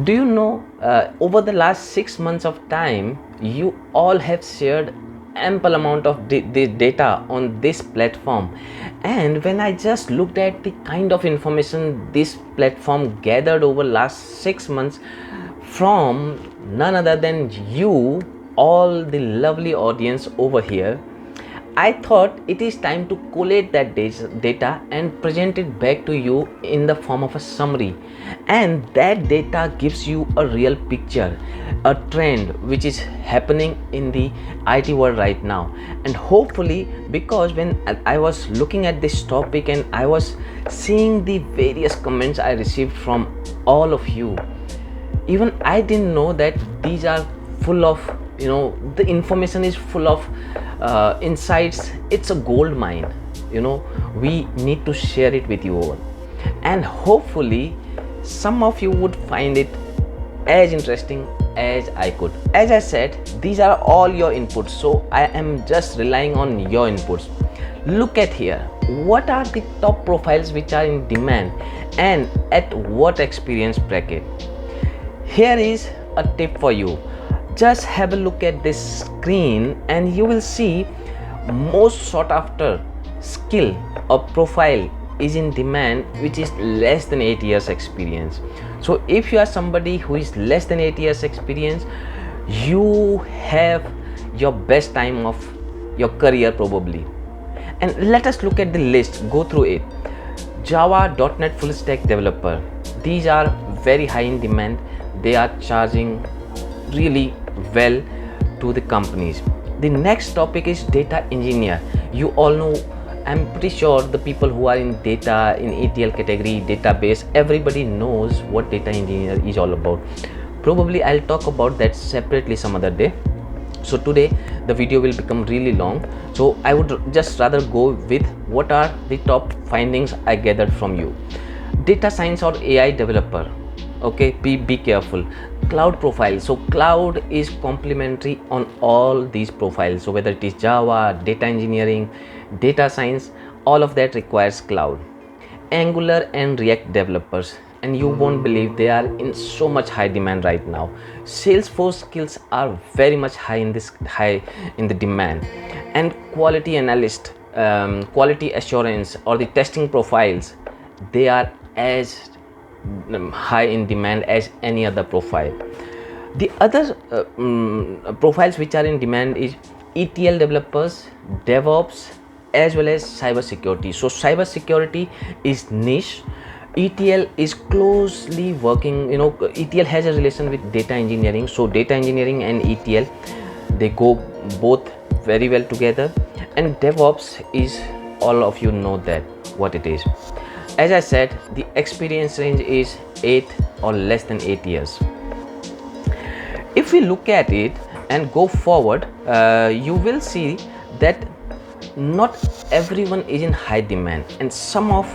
Do you know, over the last 6 months of time, you all have shared ample amount of this data on this platform. And when I just looked at the kind of information this platform gathered over last 6 months from none other than you, all the lovely audience over here, I thought it is time to collate that data and present it back to you in the form of a summary. And that data gives you a real picture, a trend which is happening in the IT world right now. And hopefully, because when I was looking at this topic and I was seeing the various comments I received from all of you, even I didn't know that these are full of, the information is full of insights. It's a gold mine. We need to share it with you all, and hopefully some of you would find it as interesting as I could. As I said, these are all your inputs, so I am just relying on your inputs. Look at here, what are the top profiles which are in demand and at what experience bracket. Here is a tip for you. Just have a look at this screen and you will see most sought after skill or profile is in demand which is less than 8 years experience. So if you are somebody who is less than 8 years experience, you have your best time of your career probably. And let us look at the list, go through it. Java, .NET full stack developer, these are very high in demand. They are charging really well to the companies. The next topic is data engineer. You all know, I'm pretty sure the people who are in data, in ETL category, database, everybody knows what data engineer is all about. Probably I'll talk about that separately some other day. So today the video will become really long, so I would just rather go with what are the top findings I gathered from you. Data science or AI developer, okay, be careful. Cloud profile, so cloud is complementary on all these profiles. So whether it is Java, data engineering, data science, all of that requires cloud. Angular and React developers, and you won't believe they are in so much high demand right now. Salesforce skills are very much high in the demand. And quality analyst, quality assurance or the testing profiles, they are as high in demand as any other profile. The other profiles which are in demand is ETL developers, DevOps, as well as cyber security. So cyber security is niche. ETL is closely working, ETL has a relation with data engineering. So data engineering and ETL, they go both very well together. And DevOps is, all of you know that what it is. As I said, the experience range is 8 or less than 8 years. If we look at it and go forward, you will see that not everyone is in high demand, and some of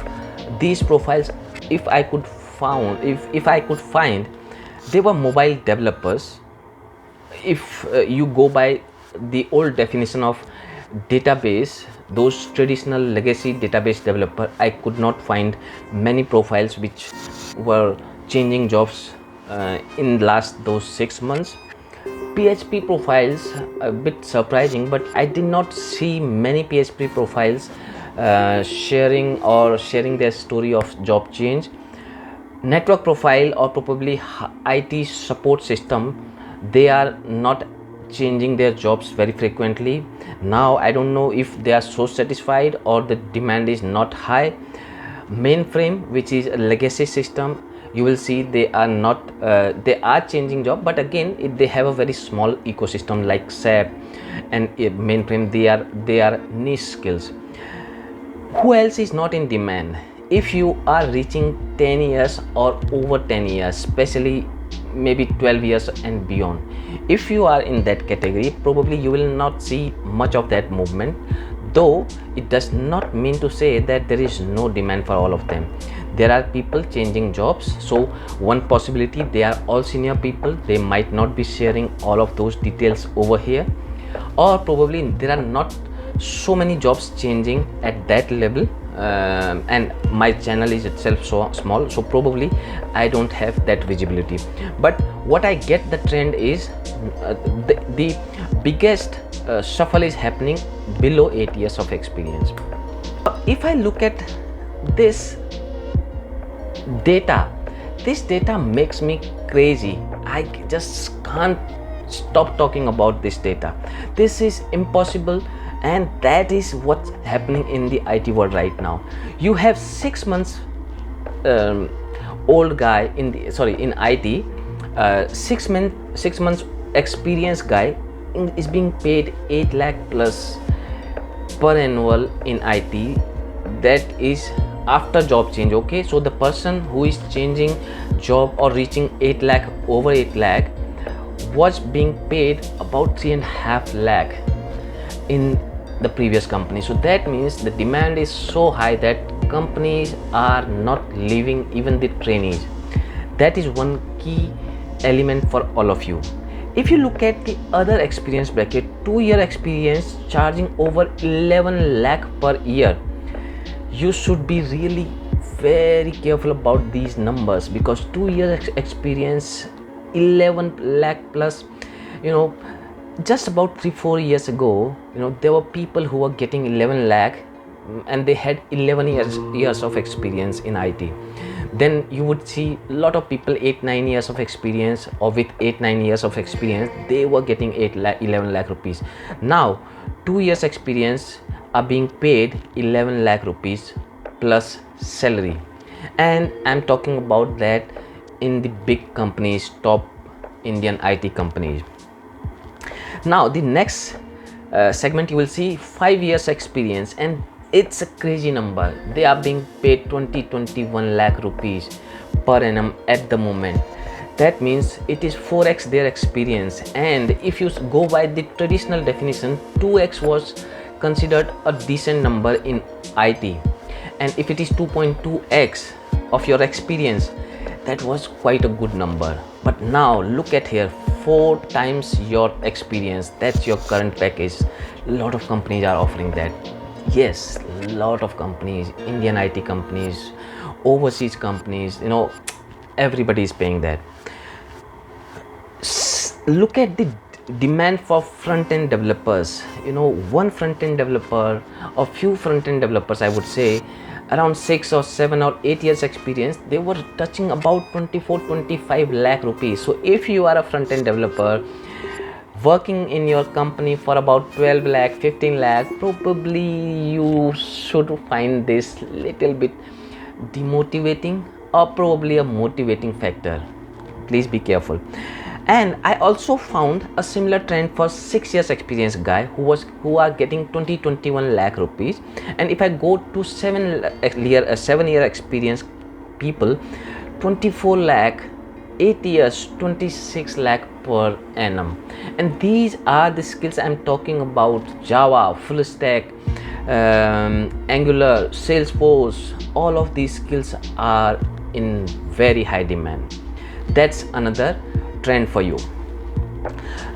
these profiles, if I could find, they were mobile developers. If you go by the old definition of database, those traditional legacy database developer, I could not find many profiles which were changing jobs in last those 6 months. PHP profiles, a bit surprising, but I did not see many PHP profiles sharing their story of job change. Network profile or probably IT support system, they are not changing their jobs very frequently. Now I don't know if they are so satisfied or the demand is not high. Mainframe, which is a legacy system, you will see they are not they are changing job, but again they have a very small ecosystem like SAP and mainframe. They are niche skills. Who else is not in demand? If you are reaching 10 years or over 10 years, especially maybe 12 years and beyond, if you are in that category, probably you will not see much of that movement, though it does not mean to say that there is no demand for all of them. There are people changing jobs, so one possibility, they are all senior people, they might not be sharing all of those details over here, or probably there are not so many jobs changing at that level. and my channel is itself so small, so probably I don't have that visibility. But what I get the trend is the biggest shuffle is happening below 8 years of experience. If I look at this data, this data makes me crazy. I just can't stop talking about this data. This is impossible, and that is what's happening in the IT world right now. You have 6 months old guy in IT, 6 months experienced guy is being paid 8 lakh plus per annual in IT. That is after job change. Okay, so the person who is changing job or reaching 8 lakh, over 8 lakh, was being paid about 3.5 lakh in the previous company. So that means the demand is so high that companies are not leaving even the trainees. That is one key element for all of you. If you look at the other experience bracket, 2-year experience charging over 11 lakh per year, you should be really very careful about these numbers, because 2 years experience, 11 lakh plus, just about 3-4 years ago, there were people who were getting 11 lakh and they had 11 years of experience in IT. Then you would see a lot of people 8-9 years of experience, or with 8-9 years of experience they were getting 11 lakh rupees. Now 2 years experience are being paid 11 lakh rupees plus salary, and I'm talking about that in the big companies, top Indian IT companies. Now the next segment, you will see 5 years experience, and it's a crazy number. They are being paid 20-21 lakh rupees per annum at the moment. That means it is 4x their experience. And if you go by the traditional definition, 2x was considered a decent number in IT, and if it is 2.2x of your experience, that was quite a good number. But now look at here, 4 times your experience, that's your current package. A lot of companies are offering that. Yes, a lot of companies, Indian IT companies, overseas companies, everybody is paying that. Look at the demand for front-end developers. One front-end developer or few front-end developers, I would say around 6 or 7 or 8 years experience, they were touching about 24-25 lakh rupees. So if you are a front-end developer working in your company for about 12 lakh, 15 lakh, probably you should find this little bit demotivating or probably a motivating factor. Please be careful. And I also found a similar trend for 6 years experience guy who are getting 20-21 lakh rupees. And if I go to 7-year experience people, 24 lakh, 8 years, 26 lakh per annum. And these are the skills I'm talking about: Java, full stack, Angular, Salesforce. All of these skills are in very high demand. That's another trend for you.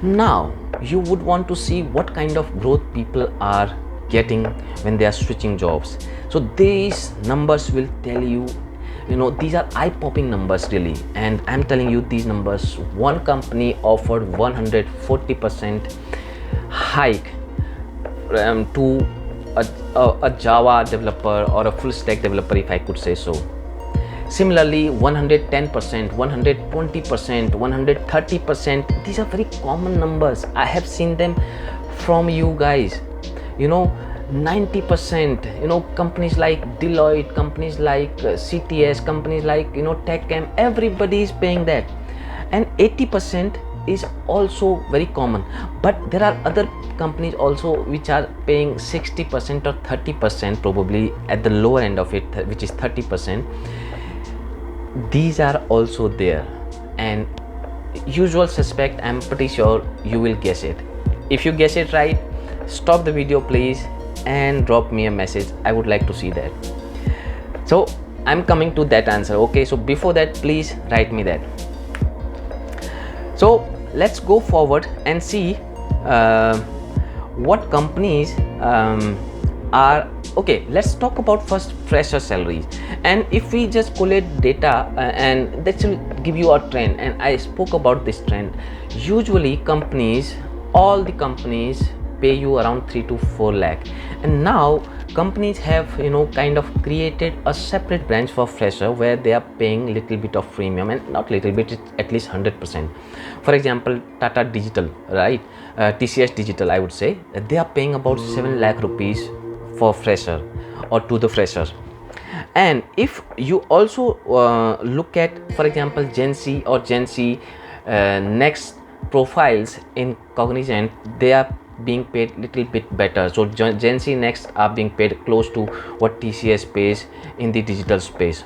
Now you would want to see what kind of growth people are getting when they are switching jobs. So these numbers will tell you, these are eye-popping numbers really, and I'm telling you these numbers. One company offered 140% hike to a Java developer or a full stack developer, if I could say so. Similarly, 110%, 120%, 130%. These are very common numbers. I have seen them from you guys. 90%. Companies like Deloitte, companies like CTS, companies like TechCam. Everybody is paying that, and 80% is also very common. But there are other companies also which are paying 60% or 30%, probably at the lower end of it, which is 30%. These are also there, and usual suspect, I'm pretty sure you will guess it. If you guess it right, stop the video please and drop me a message. I would like to see that. So I'm coming to that answer. Okay, so before that, please write me that. So let's go forward and see what companies are Okay, let's talk about first fresher salaries. And if we just collate data and that will give you a trend, and I spoke about this trend. Usually all the companies pay you around 3 to 4 lakh, and now companies have kind of created a separate branch for fresher where they are paying little bit of premium, and not little bit, it's at least 100%. For example, Tata Digital, right? TCS Digital, I would say, they are paying about 7 lakh rupees for fresher or to the freshers. And if you also look at, for example, Gen Z or Gen Z next profiles in Cognizant, they are being paid little bit better. So Gen Z next are being paid close to what TCS pays in the digital space.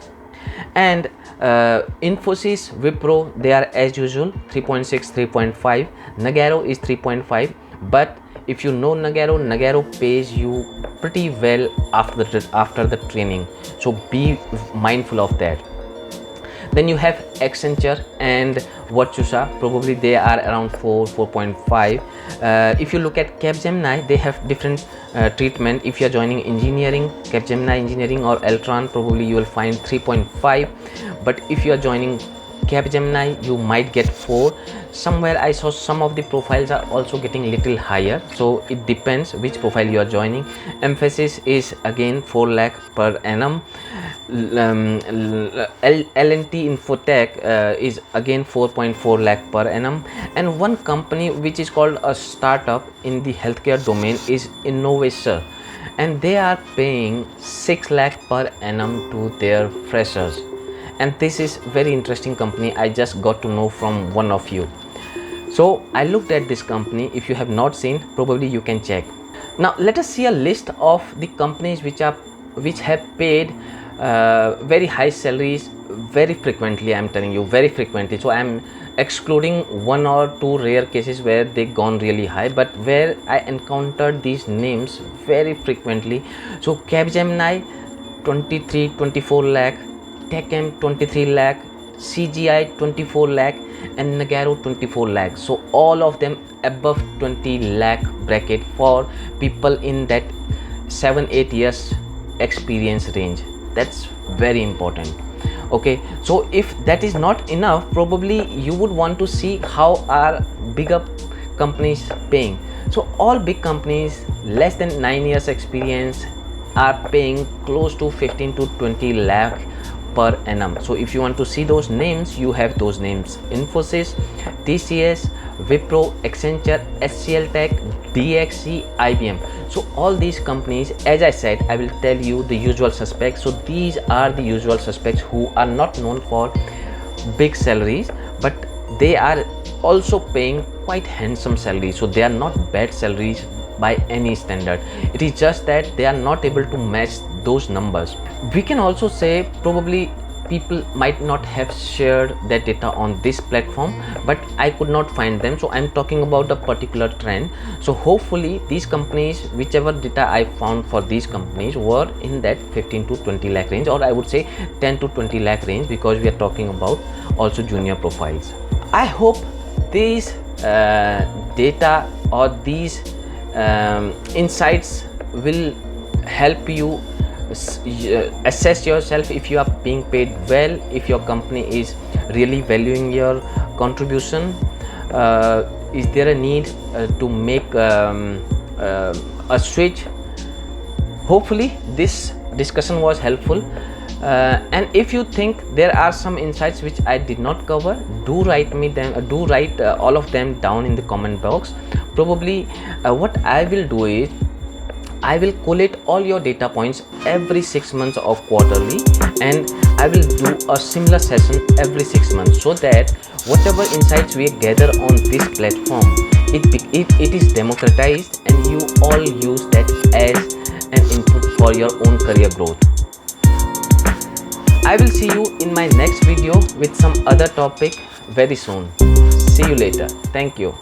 And Infosys, Wipro, they are as usual 3.6, 3.5. Nagarro is 3.5, but if you know Nagarro pays you pretty well after the training, so be mindful of that. Then you have Accenture and Virtusa, probably they are around 4.5. If you look at Capgemini, they have different treatment. If you are joining engineering, Capgemini engineering or Altran, probably you will find 3.5. but if you are joining Capgemini, you might get 4. Somewhere I saw some of the profiles are also getting little higher, so it depends which profile you are joining. Emphasis is again 4 lakh per annum. L&T Infotech is again 4.4 lakh per annum. And one company which is called a startup in the healthcare domain is Innovaccer, and they are paying 6 lakh per annum to their freshers. And this is very interesting company, I just got to know from one of you. So I looked at this company. If you have not seen, probably you can check. Now let us see a list of the companies which have paid very high salaries very frequently. I'm telling you, very frequently. So I'm excluding 1 or 2 rare cases where they gone really high, but where I encountered these names very frequently. So Capgemini 23-24 lakh, TechM 23 lakh, CGI 24 lakh, and Nagarro 24 lakh. So all of them above 20 lakh bracket for people in that 7-8 years experience range. That's very important. Okay, so if that is not enough, probably you would want to see how are bigger companies paying. So all big companies less than 9 years experience are paying close to 15 to 20 lakh per annum. So if you want to see those names, you have those names: Infosys, TCS, Wipro, Accenture, HCL Tech, DXC, IBM. So all these companies, as I said, I will tell you the usual suspects. So these are the usual suspects who are not known for big salaries, but they are also paying quite handsome salaries. So they are not bad salaries by any standard. It is just that they are not able to match those numbers. We can also say probably people might not have shared their data on this platform, but I could not find them. So I'm talking about a particular trend. So hopefully these companies, whichever data I found for these companies, were in that 15 to 20 lakh range, or I would say 10 to 20 lakh range, because we are talking about also junior profiles. I hope these data or these insights will help you assess yourself if you are being paid well, if your company is really valuing your contribution. Is there a need to make a switch? Hopefully this discussion was helpful, and if you think there are some insights which I did not cover, do write all of them down in the comment box. Probably what I will do is I will collate all your data points every 6 months or quarterly, and I will do a similar session every 6 months, so that whatever insights we gather on this platform, it is democratized and you all use that as an input for your own career growth. I will see you in my next video with some other topic very soon. See you later. Thank you.